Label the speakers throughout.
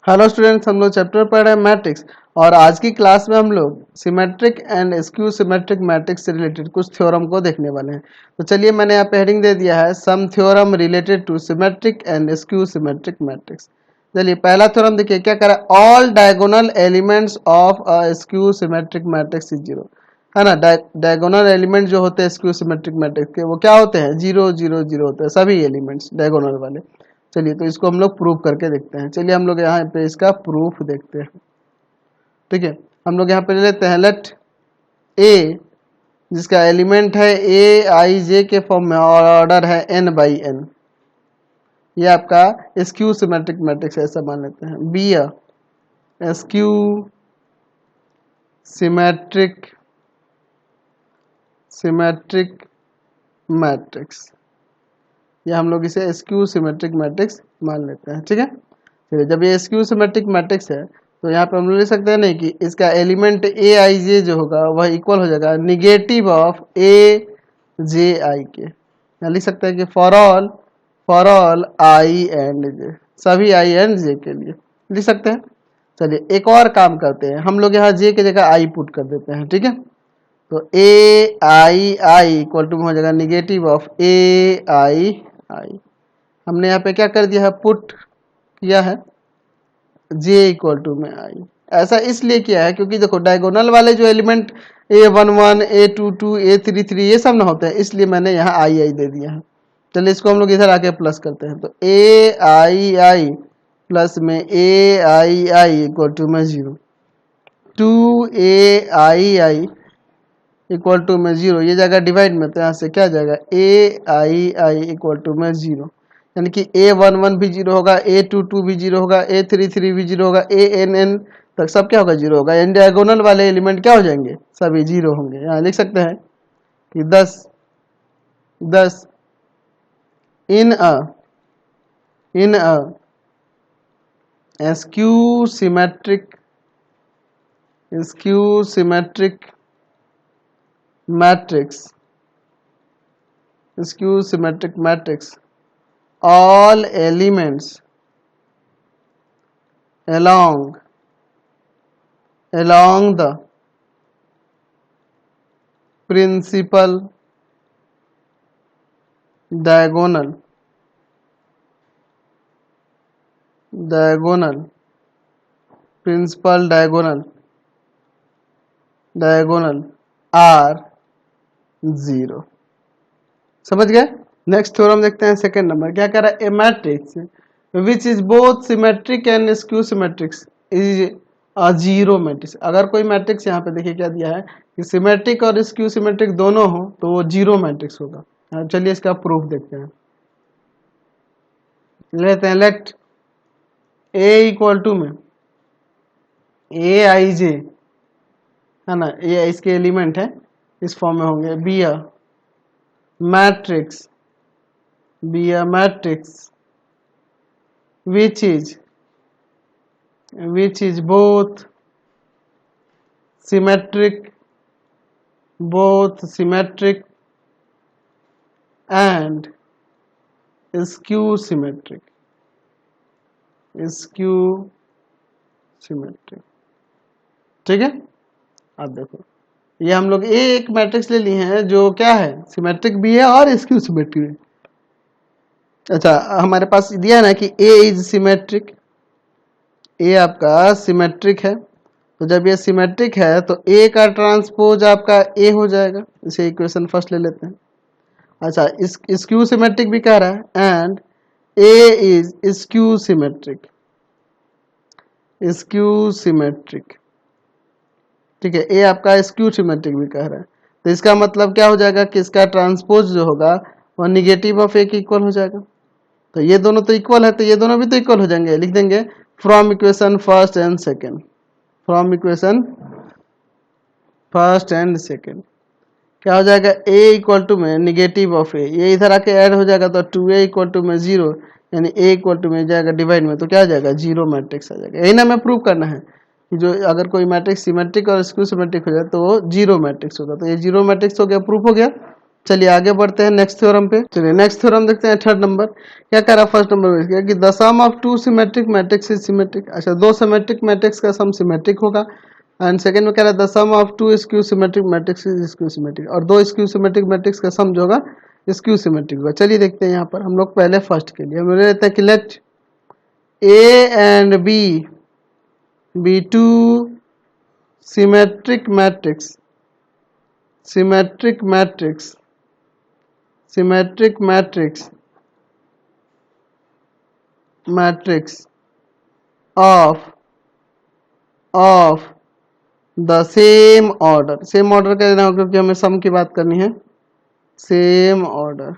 Speaker 1: Hello students, हम लोग chapter पढ़ रहे हैं मैट्रिक्स। और आज की क्लास में हम लोग symmetric and skew symmetric matrix से रिलेटेड कुछ थ्योरम को देखने वाले हैं। तो चलिए, मैंने यहाँ पे हेडिंग दे दिया है some theorem related to symmetric and skew symmetric matrix. चलिए, पहला थ्योरम देखिए क्या कह रहा है। All diagonal elements of a skew symmetric matrix is zero, है ना। डायगोनल एलिमेंट जो होते हैं स्क्यू सिमेट्रिक मैट्रिक्स के, वो क्या होते हैं? जीरो जीरो जीरो होते हैं सभी एलिमेंट्स डायगोनल वाले। चलिए, तो इसको हम लोग प्रूफ करके देखते हैं। चलिए, हम लोग यहाँ पे इसका प्रूफ देखते हैं। ठीक है, हम लोग यहाँ पे ले लेते हैं लेट ए, जिसका एलिमेंट है ए आई जे के फॉर्म में और ऑर्डर है n बाई n। ये आपका स्क्यू सिमेट्रिक मैट्रिक्स है, ऐसा मान लेते हैं। Be a skew symmetric matrix, या हम लोग इसे स्क्यू सिमेट्रिक मैट्रिक्स मान लेते हैं। ठीक है, चलिए, जब ये स्क्यू सिमेट्रिक मैट्रिक्स है तो यहाँ पे हम लोग ले सकते हैं नहीं कि इसका एलिमेंट ए आई जे जो होगा वह इक्वल हो जाएगा निगेटिव ऑफ ए जे आई के। यहाँ लिख सकते हैं कि फॉर ऑल आई एंड जे, सभी आई एंड जे के लिए लिख सकते हैं। चलिए, एक और काम करते हैं, हम लोग यहाँ जे की जगह आई पुट कर देते हैं। ठीक है, तो ए आई आई इक्वल टू हो जाएगा निगेटिव ऑफ ए आई आई। हमने यहाँ पे क्या कर दिया है? पुट किया है j इक्वल टू में आई। ऐसा इसलिए किया है क्योंकि देखो डायगोनल वाले जो एलिमेंट a11 a22 a33 ये सब ना होते हैं, इसलिए मैंने यहाँ आई आई दे दिया है। चलिए, इसको हम लोग इधर आके प्लस करते हैं, तो a आई आई प्लस में a I I equal to में 0, 2a I I equal to में 0, ये जाएगा डिवाइड में, तो यहाँ से क्या जाएगा a I I equal to में 0, यानी कि a11 भी 0 होगा, a22 भी 0 होगा, a33 भी 0 होगा, ann तक सब क्या होगा? 0 होगा। यानी डायगोनल वाले एलिमेंट क्या हो जाएंगे? सभी 0 होंगे। यहाँ लिख सकते हैं कि 10 in a skew symmetric matrix all elements along the principal diagonal are 0। समझ गए? नेक्स्ट थ्योरम देखते हैं, सेकंड नंबर क्या कह रहा है। A matrix which is both symmetric and skew symmetric is a zero matrix. अगर कोई मैट्रिक्स यहाँ पे देखिए क्या दिया है कि सिमेट्रिक और स्क्यू सिमेट्रिक दोनों हो तो वो जीरो मैट्रिक्स होगा। चलिए, इसका प्रूफ देखते हैं। लेते हैं लेट ए इक्वल टू में ए आई जे, है ना, ये इसके एलिमेंट है, इस फॉर्म में होंगे। Be a matrix which is both symmetric and skew symmetric। ठीक है, आप देखो ये हम लोग एक मैट्रिक्स ले लिए हैं जो क्या है, सिमेट्रिक भी है और स्क्यू सिमेट्रिक है। अच्छा, हमारे पास दिया ना कि A इज सिमेट्रिक, A आपका सिमेट्रिक है, तो जब ये सिमेट्रिक है तो A का ट्रांसपोज आपका A हो जाएगा। इसे इक्वेशन फर्स्ट ले लेते हैं। अच्छा, इस स्क्यू सिमेट्रिक भी कह रहा है, and A is skew symmetric. ठीक है, A आपका स्क्यू सिमेट्रिक भी कह रहा है, तो इसका मतलब क्या हो जाएगा कि इसका ट्रांसपोज जो होगा वो निगेटिव ऑफ A के इक्वल हो जाएगा। तो ये दोनों तो इक्वल है, तो ये दोनों भी तो इक्वल हो जाएंगे। लिख देंगे from equation first and second, क्या हो जाएगा? A इक्वल टू में निगेटिव ऑफ A, ये इधर आके ऐड हो जाएगा तो 2A इक्वल टू में 0, यानी A इक्वल टू में जाएगा डिवाइड में, तो क्या आ जाएगा? जीरो मैट्रिक्स आ जाएगा। यही ना हमें प्रूव करना है कि जो अगर कोई मैट्रिक्स सिमेट्रिक और स्क्यू सिमेट्रिक हो जाए तो वो जीरो मैट्रिक्स होगा। तो ये जीरो मैट्रिक्स हो गया, प्रूफ हो गया। चलिए आगे बढ़ते हैं नेक्स्ट थ्योरम पे। चलिए नेक्स्ट थ्योरम देखते हैं, थर्ड नंबर क्या कह रहा है। फर्स्ट नंबर में कि the sum of two symmetric matrix is symmetric. अच्छा, दो सिमेट्रिक मैट्रिक्स का सम सिमेट्रिक होगा। एंड सेकंड में कह रहा है the sum of two skew symmetric matrix is skew symmetric, और दो स्क्यू सिमेट्रिक मैट्रिक्स का सम जो होगा स्क्यू सिमेट्रिक होगा। चलिए देखते हैं यहाँ पर हम लोग पहले फर्स्ट के लिए हम ले लेते हैं कि let A and B two symmetric matrix of the same order. Same order का लेना होगा क्योंकि हमें सम की बात करनी है, सेम ऑर्डर।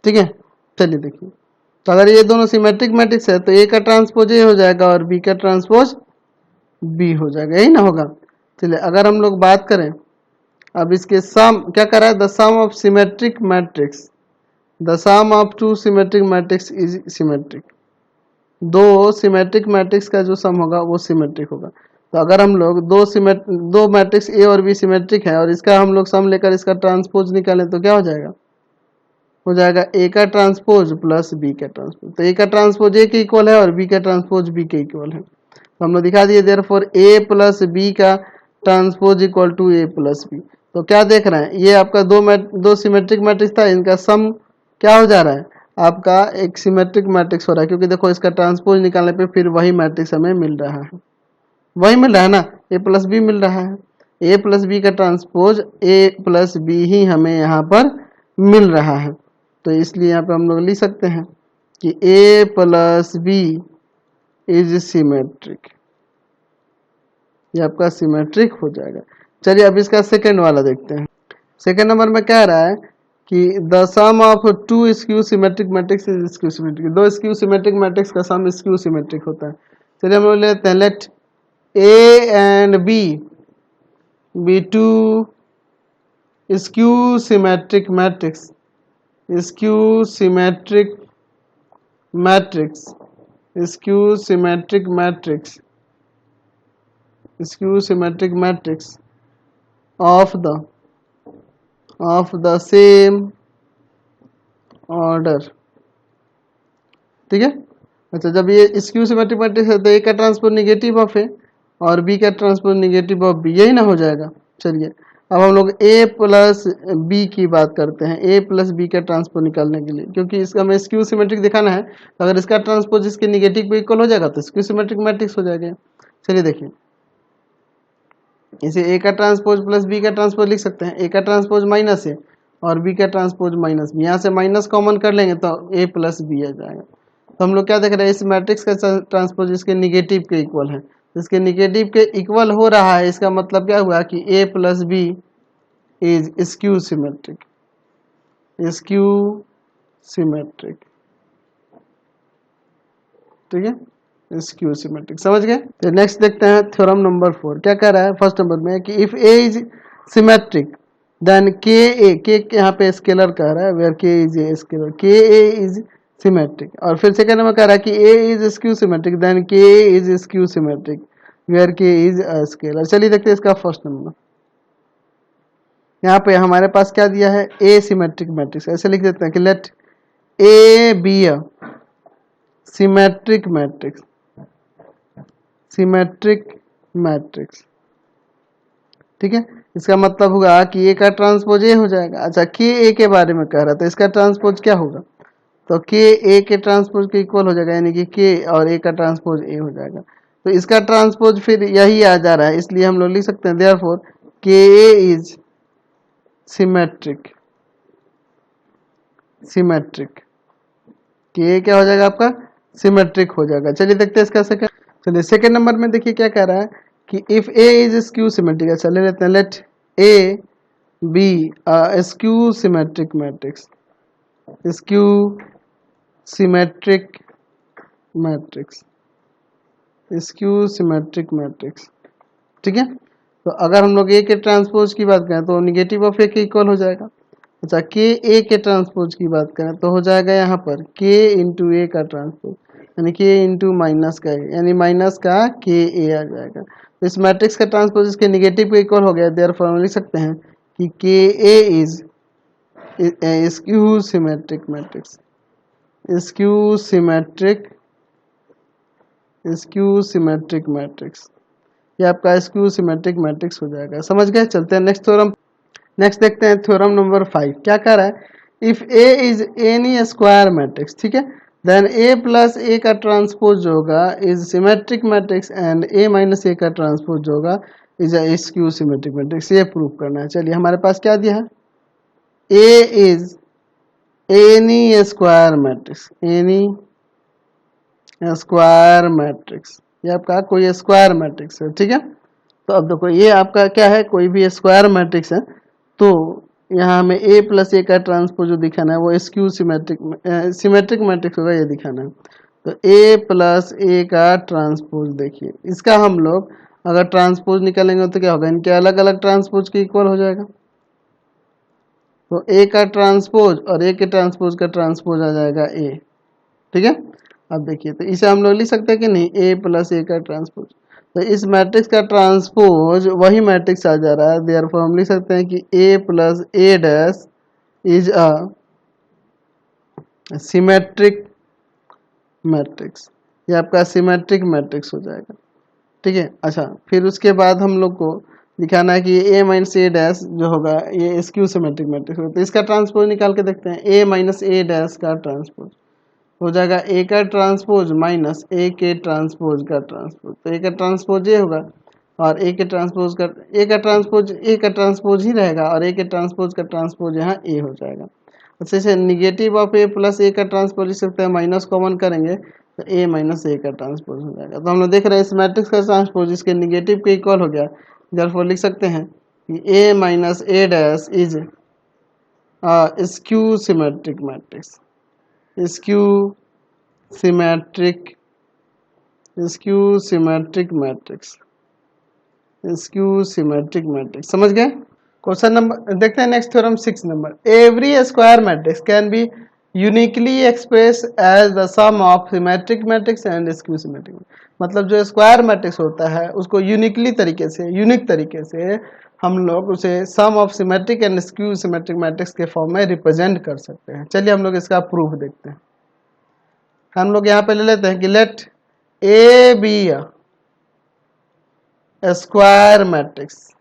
Speaker 1: ठीक है, चलिए देखिए, तो अगर ये दोनों सिमेट्रिक मैट्रिक्स है तो ए का ट्रांसपोज ए हो जाएगा और बी का ट्रांसपोज बी हो जाएगा, यही ना होगा। चलिए अगर हम लोग बात करें अब इसके सम क्या कर रहा है, the sum of symmetric matrix, the sum of two symmetric matrix is symmetric. दो सिमेट्रिक मैट्रिक्स का जो सम होगा वो सिमेट्रिक होगा। तो अगर हम लोग दो मैट्रिक्स ए और बी सिमेट्रिक है और इसका हम लोग सम लेकर इसका ट्रांसपोज निकालें तो क्या हो जाएगा, हो जाएगा ए का ट्रांसपोज प्लस बी का ट्रांसपोज। तो ए का ट्रांसपोज ए के इक्वल है और बी का ट्रांसपोज बी के इक्वल है, तो हम लोग दिखा दिए देयरफॉर ए प्लस बी का transpose equal to A plus B. तो क्या देख रहे हैं, ये आपका दो सिमेट्रिक मैट्रिक्स था, इनका सम क्या हो जा रहा है, आपका एक सिमेट्रिक मैट्रिक्स हो रहा है, क्योंकि देखो इसका ट्रांसपोज निकालने पे फिर वही मैट्रिक्स हमें मिल रहा है, वही मिल रहा है ना, ए प्लस बी मिल रहा है। ए प्लस बी का ट्रांसपोज ए प्लस बी ही हमें यहाँ पर मिल रहा है। तो इसलिए यहाँ पे हम लोग लिख सकते हैं कि A plus B is symmetric, ये आपका सिमेट्रिक हो जाएगा। चलिए अब इसका सेकंड वाला देखते हैं। सेकंड नंबर में कह रहा है कि the sum of two skew symmetric matrix is skew symmetric. दो स्क्यू सिमेट्रिक मैट्रिक्स का सम स्क्यू सिमेट्रिक होता है। चलिए हम लोग लेते हैं let A and B two skew symmetric matrix, skew symmetric matrix, skew symmetric matrix, skew symmetric matrix of the same order. ठीक है, अच्छा जब ये स्क्यू सिमेट्रिक मैट्रिक्स है तो ए का ट्रांसपोज निगेटिव ऑफ ए और बी का ट्रांसपोज निगेटिव ऑफ बी, यही ना हो जाएगा। चलिए अब हम लोग ए प्लस बी की बात करते हैं, ए प्लस बी का ट्रांसपोज निकालने के लिए, क्योंकि इसका हमें स्क्यू सिमेट्रिक दिखाना है। तो अगर इसका ट्रांसपोज इसके निगेटिव पे इक्वल हो जाएगा तो स्क्यू सिमेट्रिक मैट्रिक्स हो जाएगा। चलिए देखिए, इसे ए का ट्रांसपोज प्लस बी का ट्रांसपोज लिख सकते हैं। ए का ट्रांसपोज माइनस ए और बी का ट्रांसपोज माइनस बी, यहाँ से माइनस कॉमन कर लेंगे तो ए प्लस बी आ जाएगा। तो हम लोग क्या देख रहे हैं, इस मैट्रिक्स का ट्रांसपोज इसके निगेटिव के इक्वल है, इसके निगेटिव के इक्वल हो रहा है, इसका मतलब क्या हुआ कि A plus B is skew symmetric, skew symmetric. ठीक है, स्क्यू सिमेट्रिक, समझ गए। तो नेक्स्ट देखते हैं थ्योरम नंबर 4 क्या कह रहा है। फर्स्ट नंबर में कि if A is symmetric then K A, के यहाँ पे स्केलर कह रहा है, वेयर के इज ए स्केलर, के ए इज सिमेट्रिक। और फिर सेकंड नंबर कह रहा है कि ए is skew symmetric then K A is skew symmetric where के इज अ स्केलर। चलिए देखते हैं इसका फर्स्ट नंबर। यहाँ पे हमारे पास क्या दिया है, ए सिमेट्रिक मैट्रिक्स, ऐसे लिख देते हैं कि let A B a symmetric matrix, symmetric matrix. ठीक है, इसका मतलब होगा कि ए का ट्रांसपोज ए हो जाएगा। अच्छा, के ए के बारे में कह रहा था, इसका ट्रांसपोज क्या होगा, तो के ए के ट्रांसपोज के इक्वल हो जाएगा, यानी कि के और ए का ट्रांसपोज ए हो जाएगा। तो इसका ट्रांसपोज फिर यही आ जा रहा है, इसलिए हम लोग लिख सकते हैं देयरफॉर के ए इज सिमेट्रिक, सिमेट्रिक, के ए क्या हो जाएगा आपका, सिमेट्रिक हो जाएगा। चलिए देखते हैं इसका सेकंड। चलिए सेकंड नंबर में देखिए क्या कह रहा है कि if A is skew symmetric. अच्छा ले लेते हैं let A B skew symmetric matrix, skew symmetric matrix, skew symmetric matrix. ठीक है, तो अगर हम लोग ए के ट्रांसपोज की बात करें तो निगेटिव ऑफ ए के इक्वल हो जाएगा। अच्छा, के ए के ट्रांसपोज की बात करें तो हो जाएगा यहाँ पर के इंटू ए का ट्रांसपोज, यानी के इंटू माइनस का, यानी माइनस का के ए आ जाएगा। तो इस मैट्रिक्स का ट्रांसपोज इसके निगेटिव के इक्वल हो गया, देयरफॉर हम लिख सकते हैं कि K A is skew symmetric matrix, skew symmetric, skew symmetric matrix, ये आपका स्क्यू सिमेट्रिक मैट्रिक्स हो जाएगा। समझ गए? चलते हैं नेक्स्ट थ्योरम। नेक्स्ट देखते हैं थ्योरम नंबर 5 क्या कह रहा है। If A is any square matrix, ठीक है, देन ए प्लस ए का ट्रांसपोज जो होगा is symmetric matrix and A minus A का ट्रांसपोज जो होगा is a skew symmetric matrix. ये प्रूव करना है। चलिए हमारे पास क्या दिया है, A is any square matrix, any square matrix, ये आपका कोई स्क्वायर मैट्रिक्स है, ठीक है। तो अब देखो ये आपका क्या है, कोई भी स्क्वायर मैट्रिक्स है, तो यहाँ हमें ए प्लस ए का ट्रांसपोज जो दिखाना है वो स्क्यू सिमेट्रिक सिमेट्रिक मैट्रिक्स होगा, ये दिखाना है। तो ए प्लस ए का ट्रांसपोज, देखिए इसका हम लोग अगर ट्रांसपोज निकालेंगे तो क्या होगा, इनके अलग अलग ट्रांसपोज के इक्वल हो जाएगा। तो ए का ट्रांसपोज और ए के ट्रांसपोज का ट्रांसपोज आ जाएगा ए, ठीक है। अब देखिए तो इसे हम लोग लिख सकते हैं कि नहीं, ए प्लस ए का ट्रांसपोज। तो इस मैट्रिक्स का ट्रांसपोज वही मैट्रिक्स आ जा रहा है, देयरफॉर हम लिख सकते हैं कि A plus A dash is a symmetric matrix, ये आपका सिमेट्रिक मैट्रिक्स हो जाएगा, ठीक है। अच्छा, फिर उसके बाद हम लोग को दिखाना है कि ए माइनस ए डैश जो होगा ये स्क्यू सिमेट्रिक मैट्रिक्स होगा। तो इसका ट्रांसपोज निकाल के देखते हैं, ए माइनस ए डैश का ट्रांसपोज हो जाएगा ए का ट्रांसपोज माइनस ए के ट्रांसपोज का ट्रांसपोज। तो ए का ट्रांसपोज ये होगा और ए के ट्रांसपोज का ए का ट्रांसपोज ही रहेगा और ए के ट्रांसपोज का ट्रांसपोज यहाँ ए हो जाएगा। अच्छे से निगेटिव ऑफ ए प्लस ए का ट्रांसपोज लिख सकते हैं, माइनस कॉमन करेंगे तो ए माइनस ए का ट्रांसपोज हो जाएगा। तो हम लोग देख रहे हैं इस मैट्रिक्स का ट्रांसपोज इसके निगेटिव के इक्वल हो गया, देयरफॉर लिख सकते हैं कि A minus A dash is skew symmetric matrix, skew symmetric, skew symmetric matrix, skew symmetric matrix. समझ गए? क्वेश्चन नंबर देखते हैं next theorem 6 number. Every square matrix can be uniquely express as the sum of symmetric matrix and skew symmetric. मतलब जो square matrix होता है उसको unique तरीके से हम लोग उसे sum of symmetric and skew symmetric matrix के फॉर्म में रिप्रेजेंट कर सकते हैं। चलिए हम लोग इसका प्रूफ देखते हैं। हम लोग यहाँ पे ले लेते हैं कि let A B square matrix,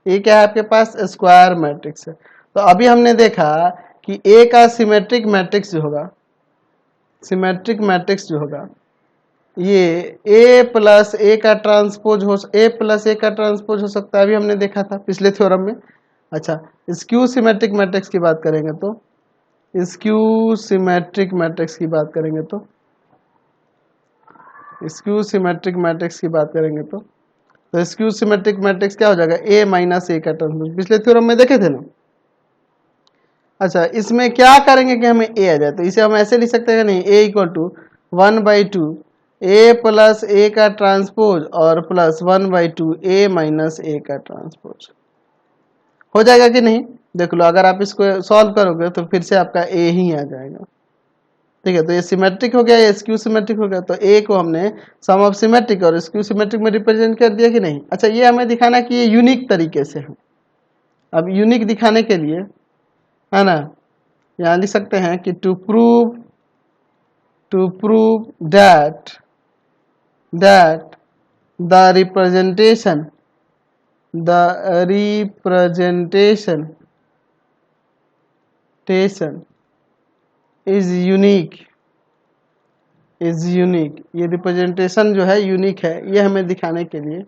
Speaker 1: ये क्या है आपके पास, स्क्वायर मैट्रिक्स है। तो अभी हमने देखा कि ए का सिमेट्रिक मैट्रिक्स जो होगा, सिमेट्रिक मैट्रिक्स जो होगा ये ए प्लस ए का ट्रांसपोज हो सकता है, अभी हमने देखा था पिछले थ्योरम में। अच्छा, स्क्यू सिमेट्रिक मैट्रिक्स की बात करेंगे तो स्क्यू सिमेट्रिक मैट्रिक्स की बात करेंगे तो स्क्यू सिमेट्रिक मैट्रिक्स की बात करेंगे तो स्क्यू सिमेट्रिक मैट्रिक्स क्या हो जाएगा, ए माइनस ए का ट्रांसपोज, पिछले थ्योरम में देखे थे ना। अच्छा, इसमें क्या करेंगे कि हमें ए आ जाए, तो इसे हम ऐसे लिख सकते हैं नहीं, ए इक्वल टू 1/2 ए प्लस ए का ट्रांसपोज और प्लस 1/2 ए माइनस ए का ट्रांसपोज हो जाएगा कि नहीं। देख लो, अगर आप इसको सॉल्व करोगे तो फिर से आपका ए ही आ जाएगा, ठीक है। तो ये सिमेट्रिक हो गया, ये स्क्यू सिमेट्रिक हो गया। तो ए को हमने सम ऑफ सिमेट्रिक और स्क्यू सिमेट्रिक में रिप्रेजेंट कर दिया कि नहीं। अच्छा, ये हमें दिखाना कि ये यूनिक तरीके से है। अब यूनिक दिखाने के लिए है ना, यहाँ लिख सकते हैं कि to prove that the representation is unique, ये रिप्रेजेंटेशन जो है यूनिक है, ये हमें दिखाने के लिए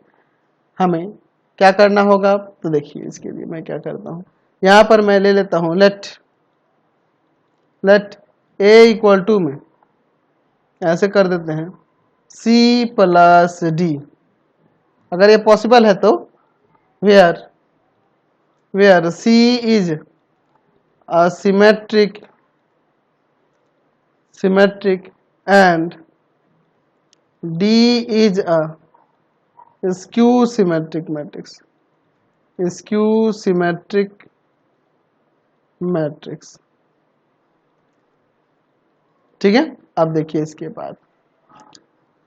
Speaker 1: हमें क्या करना होगा। तो देखिए इसके लिए मैं क्या करता हूँ, यहाँ पर मैं ले लेता हूँ लेट ए इक्वल टू में ऐसे कर देते हैं सी प्लस डी। अगर ये पॉसिबल है तो where C is a symmetric and D is a skew symmetric matrix, ठीक है। अब देखिए इसके बाद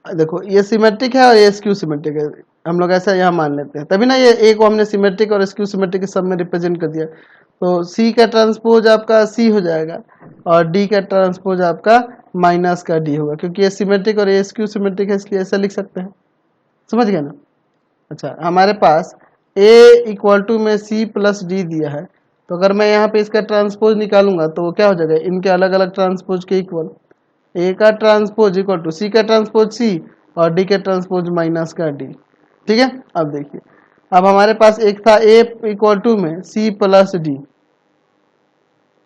Speaker 1: देखो ये सिमेट्रिक है और ये स्क्यू सिमेट्रिक है, हम लोग ऐसा यहाँ मान लेते हैं, तभी ना ये ए को हमने सिमेट्रिक और स्क्यू सिमेट्रिक के सब में रिप्रेजेंट कर दिया। तो सी का ट्रांसपोज आपका सी हो जाएगा और डी का ट्रांसपोज आपका माइनस का डी होगा, क्योंकि ये सिमेट्रिक और ये स्क्यू सिमेट्रिक है, इसलिए ऐसा लिख सकते हैं। समझ गए ना? अच्छा, हमारे पास a इक्वल टू में c प्लस डी दिया है, तो अगर मैं यहाँ पे इसका ट्रांसपोज निकालूंगा तो वो क्या हो जाएगा, इनके अलग अलग ट्रांसपोज के इक्वल। a का ट्रांसपोज इक्वल टू c का ट्रांसपोज c और d का ट्रांसपोज माइनस का d। ठीक है, अब देखिए, अब हमारे पास एक था a इक्वल टू में c प्लस डी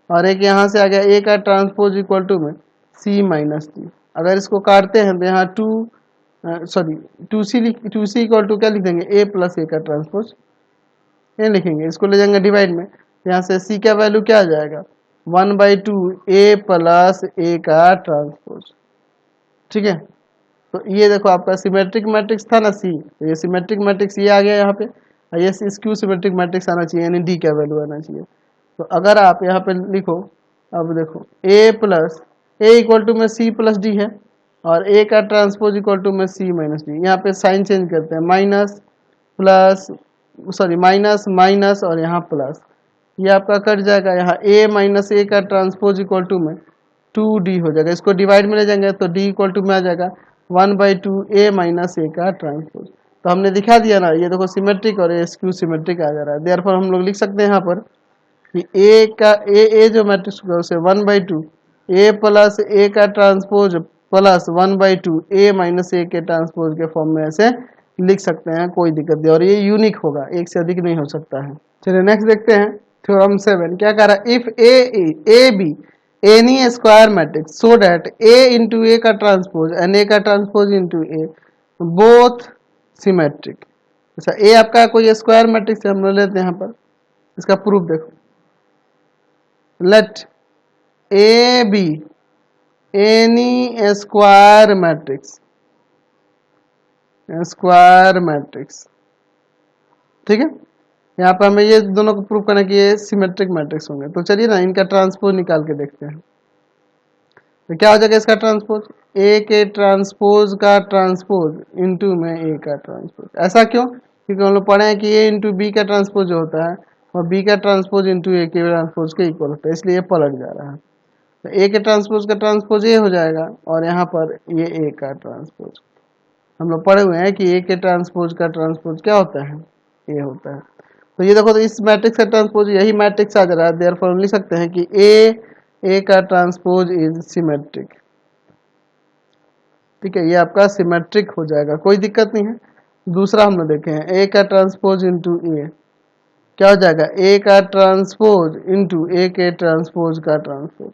Speaker 1: और एक यहाँ से आ गया a का ट्रांसपोज इक्वल टू में c माइनस डी। अगर इसको काटते हैं तो यहाँ टू सी इक्वल टू क्या लिख देंगे, a प्लस ए का ट्रांसपोज ये लिखेंगे, इसको ले जाएंगे डिवाइड में, यहाँ से c का वैल्यू क्या आ जाएगा 1/2 a प्लस ए का ट्रांसपोज। ठीक है, तो ये देखो आपका सिमेट्रिक मैट्रिक्स था ना सी, तो ये सिमेट्रिक मैट्रिक्स ये आ गया यहाँ पे, और ये स्क्यू सिमेट्रिक मैट्रिक्स आना चाहिए, यानी डी का वैल्यू आना चाहिए। तो अगर आप यहाँ पे लिखो, अब देखो a plus A equal to में c प्लस डी है और a का ट्रांसपोज इक्वल टू में c माइनस डी। यहाँ पे साइन चेंज करते हैं, माइनस प्लस माइनस माइनस और यहाँ प्लस, ये आपका कट जाएगा, यहाँ a माइनस ए का ट्रांसपोज इक्वल टू में 2d हो जाएगा। इसको डिवाइड में ले जाएंगे तो d इक्वल टू में आ जाएगा 1/2 a माइनस ए का ट्रांसपोज। तो हमने दिखा दिया ना, ये देखो सिमेट्रिक और ये स्क्यू सिमेट्रिक आ जा रहा है। देयरफॉर हम लोग लिख सकते हैं यहाँ पर कि a जो मैट्रिक्स होगा उसे 1/2 a प्लस ए का ट्रांसपोज प्लस 1/2 a माइनस ए के ट्रांसपोज के फॉर्म में ऐसे लिख सकते हैं, कोई दिक्कत नहीं, और ये यूनिक होगा, एक से अधिक नहीं हो सकता है। चलिए नेक्स्ट देखते हैं, थ्योरम 7 क्या कह रहा है, if A B any square matrix so that a into A का ट्रांसपोज एंड ए का transpose into A both symmetric. अच्छा, ए आपका कोई स्क्वायर मैट्रिक्स है, हम लोग लेते हैं यहाँ पर, इसका प्रूफ देखो, let A B any square matrix, square matrix. ठीक है, यहाँ पे हमें ये दोनों को प्रूव करना कि ये सिमेट्रिक मैट्रिक्स होंगे। तो चलिए ना इनका ट्रांसपोज निकाल के देखते हैं। तो क्या हो जाएगा इसका ट्रांसपोज, ए के ट्रांसपोज का ट्रांसपोज इंटू में ए का ट्रांसपोज। ऐसा क्यों, क्योंकि हम लोग पढ़े हैं कि ए इंटू बी का ट्रांसपोज जो होता है और बी का ट्रांसपोज इंटू ए के ट्रांसपोज के इक्वल होता है, इसलिए ये पलट जा रहा है। तो ए के ट्रांसपोज का ट्रांसपोज ए हो जाएगा और यहाँ पर ये ए का ट्रांसपोज। हम लोग पढ़े हुए हैं कि ए के ट्रांसपोज का ट्रांसपोज क्या होता है, ए होता है। तो ये देखो, तो इस मैट्रिक्स का ट्रांसपोज यही मैट्रिक्स आ जा रहा है, देयरफॉर हम लिख सकते हैं कि ए का ट्रांसपोज इज सिमेट्रिक। ठीक है, ये आपका सिमेट्रिक हो जाएगा, कोई दिक्कत नहीं है। दूसरा हम लोग देखे हैं, ए का ट्रांसपोज इंटू ए क्या हो जाएगा, ए का ट्रांसपोज इंटू ए के ट्रांसपोज का ट्रांसपोज।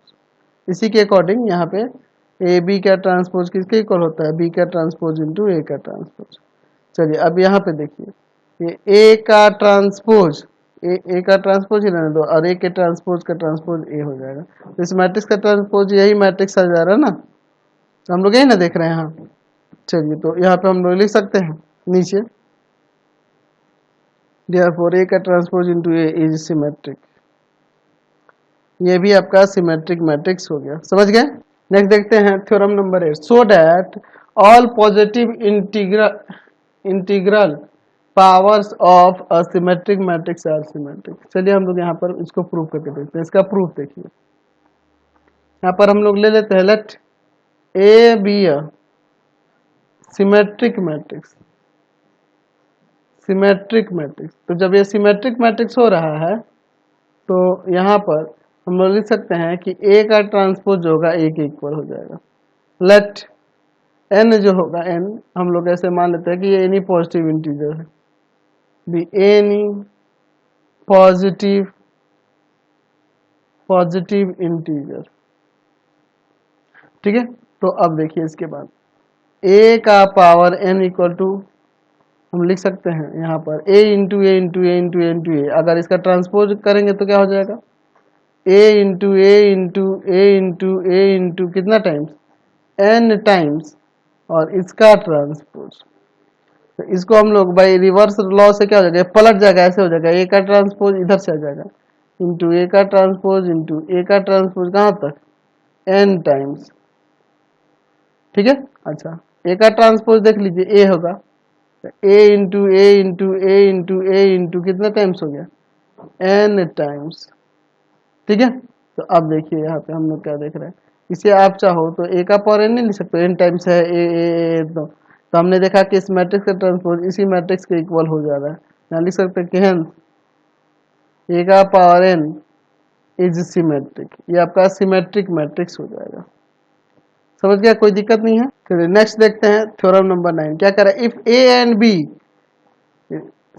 Speaker 1: इसी के अकॉर्डिंग यहाँ पे ए बी का ट्रांसपोज किसके इक्वल होता है, बी का ट्रांसपोज इंटू ए का ट्रांसपोज। चलिए अब यहाँ पे देखिए, ये ए का ट्रांसपोज ए का ट्रांसपोज ही रहने दो और ए के ट्रांसपोज का ट्रांसपोज ए हो जाएगा। तो इस मैट्रिक्स का ट्रांसपोज यही मैट्रिक्स आ जा रहा है ना, तो हम लोग यही ना देख रहे हैं यहाँ। चलिए तो यहाँ पे हम लोग लिख सकते हैं नीचे, therefore a का transpose into A is symmetric. ये भी आपका सिमेट्रिक मैट्रिक्स हो गया, समझ गए। नेक्स्ट देखते हैं theorem number 8, so that all positive integral powers of a symmetric matrix are symmetric. चलिए हम लोग यहाँ पर इसको प्रूव करके देखते हैं। इसका प्रूफ देखिए, यहाँ पर हम लोग ले लेते हैं, let A B a symmetric matrix, symmetric matrix. तो जब ये सिमेट्रिक मैट्रिक्स हो रहा है तो यहाँ पर हम लोग लिख सकते हैं कि ए का ट्रांसपोज जो होगा ए के इक्वल हो जाएगा। लेट एन जो होगा, एन हम लोग ऐसे मान लेते हैं कि ये एनी पॉजिटिव इंटीजर है, बी एनी पॉजिटिव इंटीजर। ठीक है, तो अब देखिए इसके बाद ए का पावर एन इक्वल टू हम लिख सकते हैं यहाँ पर ए इंटू ए इंटू ए इंटू ए इंटू ए। अगर इसका ट्रांसपोज करेंगे तो क्या हो जाएगा, ए इंटू ए इंटू ए इंटू ए इंटू कितना टाइम्स, एन टाइम्स, और इसका ट्रांसपोज। तो इसको हम लोग बाई रिवर्स लॉ से क्या हो जाएगा, पलट जाएगा, ऐसे हो जाएगा, ए का ट्रांसपोज इधर से आ जाएगा इंटू ए का ट्रांसपोज इंटू ए का ट्रांसपोज कहाँ तक, एन टाइम्स। ठीक है, अच्छा ए का ट्रांसपोज देख लीजिए, ए होगा ए इंटू ए इंटू ए इंटू ए इंटू कितना टाइम्स हो गया, एन टाइम्स। ठीक है। तो अब देखिए यहाँ पे हम लोग क्या देख रहे हैं, इसे आप चाहो तो ए का पावर एन नहीं लिख सकते, एन टाइम्स है ए तो हमने देखा कि इस मैट्रिक्स का ट्रांसपोज इसी मैट्रिक्स के इक्वल हो जा रहा है। यहाँ लिख सकते हैं कि हेंस ए का पावर एन इज सिमेट्रिक, ये आपका सिमेट्रिक मैट्रिक्स हो जाएगा। समझ गया, कोई दिक्कत नहीं है। चलिए नेक्स्ट देखते हैं थ्योरम नंबर 9 क्या कह रहा है, if A and B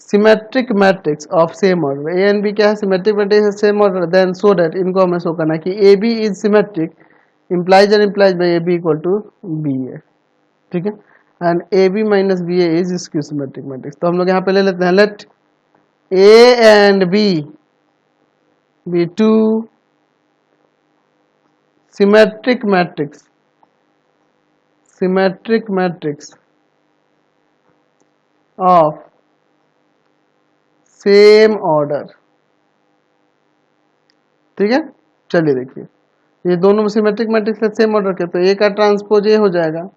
Speaker 1: symmetric matrix of same order, A and B क्या है, symmetric matrix same order, then so that, इनको हमें शो करना है कि A B is symmetric implies and implies by AB equal to BA, ठीक है, and AB minus BA is skew symmetric matrix. तो हम लोग यहाँ पे ले लेते हैं, let A and B be two symmetric matrix of same order, ठीक है। चलिए देखिए, ये दोनों सिमेट्रिक मैट्रिक्स है सेम ऑर्डर के, तो ए का ट्रांसपोज ए हो जाएगा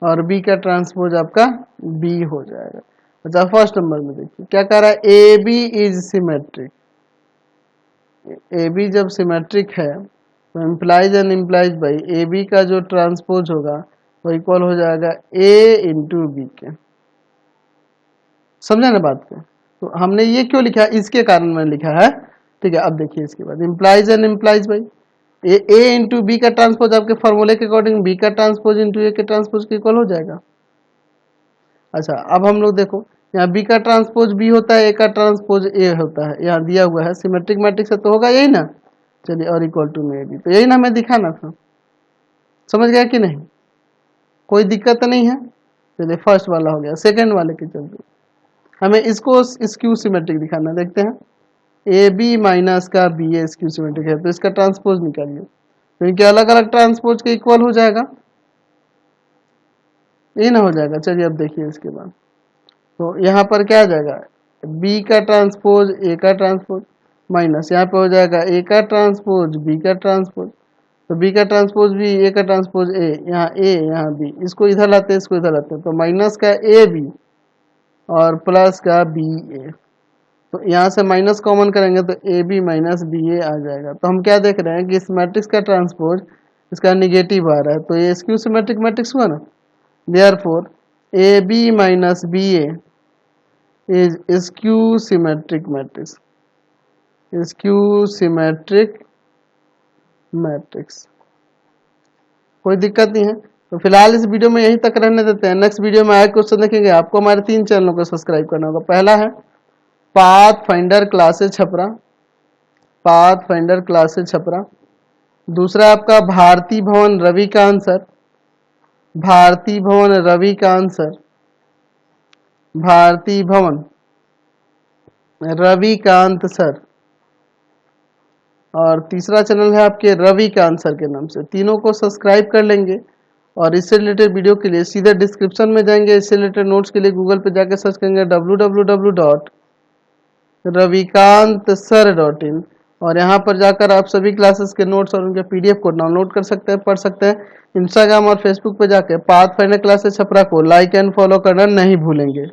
Speaker 1: और बी का ट्रांसपोज आपका बी हो जाएगा। अच्छा फर्स्ट नंबर में देखिए क्या कह रहा है, A B is symmetric, A B जब सिमेट्रिक है तो implies and implies by A B का जो ट्रांसपोज होगा वो इक्वल हो जाएगा ए इंटू बी के। समझा ना बात को। तो हमने ये क्यों लिखा है, इसके कारण मैंने लिखा है, ठीक है। अब देखिए इसके बाद implies and implies by A into B का ट्रांसपोज आपके फॉर्मूले के अकॉर्डिंग बी का ट्रांसपोज इंटू ए के ट्रांसपोज के इक्वल हो जाएगा। अच्छा अब हम लोग देखो, यहाँ बी का ट्रांसपोज बी होता है, ए का ट्रांसपोज ए होता है, यहाँ दिया हुआ है सिमेट्रिक मैट्रिक्स है तो होगा यही ना। चलिए और इक्वल टू में बी, तो यही ना हमें दिखाना था। समझ गया कि नहीं, कोई दिक्कत नहीं है। चलिए फर्स्ट वाला हो गया, सेकेंड वाले के चलते हमें इसको स्क्यू सिमेट्रिक दिखाना, देखते हैं ए बी माइनस का बी ए स्क्यू सिमेट्रिक है तो इसका ट्रांसपोज निकालिए, तो इनके अलग अलग ट्रांसपोज के इक्वल हो जाएगा, ये ना हो जाएगा। चलिए अब देखिए इसके बाद, तो यहाँ पर क्या आ जाएगा, बी का ट्रांसपोज ए का ट्रांसपोज माइनस यहाँ पे हो जाएगा ए का ट्रांसपोज बी का ट्रांसपोज, तो बी का ट्रांसपोज बी, ए का ट्रांसपोज ए, यहाँ बी, इसको इधर लाते हैं इसको इधर लाते हैं, तो माइनस का ए बी और प्लस का बी ए, तो यहाँ से माइनस कॉमन करेंगे तो ए बी माइनस बी ए आ जाएगा। तो हम क्या देख रहे हैं कि इस मैट्रिक्स का ट्रांसपोज इसका निगेटिव आ रहा है, तो ये स्क्यू सिमेट्रिक मैट्रिक्स हुआ ना। Therefore A B minus B A is skew symmetric matrix, skew symmetric matrix, कोई दिक्कत नहीं है। तो फिलहाल इस वीडियो में यहीं तक रहने देते हैं, नेक्स्ट वीडियो में आए क्वेश्चन देखेंगे। आपको हमारे 3 चैनलों को सब्सक्राइब करना होगा, पहला है path finder classes Chhapra, path finder classes Chhapra, दूसरा आपका भारती भवन रविकांत सर, भारती भवन रविकांत सर, भारती भवन रविकांत सर, और तीसरा चैनल है आपके रविकांत सर के नाम से। तीनों को सब्सक्राइब कर लेंगे और इससे रिलेटेड वीडियो के लिए सीधे डिस्क्रिप्शन में जाएंगे, इससे रिलेटेड नोट्स के लिए गूगल पे जाके सर्च करेंगे www.ravikantsir.in और यहाँ पर जाकर आप सभी क्लासेस के नोट्स और उनके पीडीएफ को डाउनलोड कर सकते हैं, पढ़ सकते हैं। इंस्टाग्राम और फेसबुक पे जाके पाथ फाइंडर क्लासेस छपरा को लाइक एंड फॉलो करना नहीं भूलेंगे।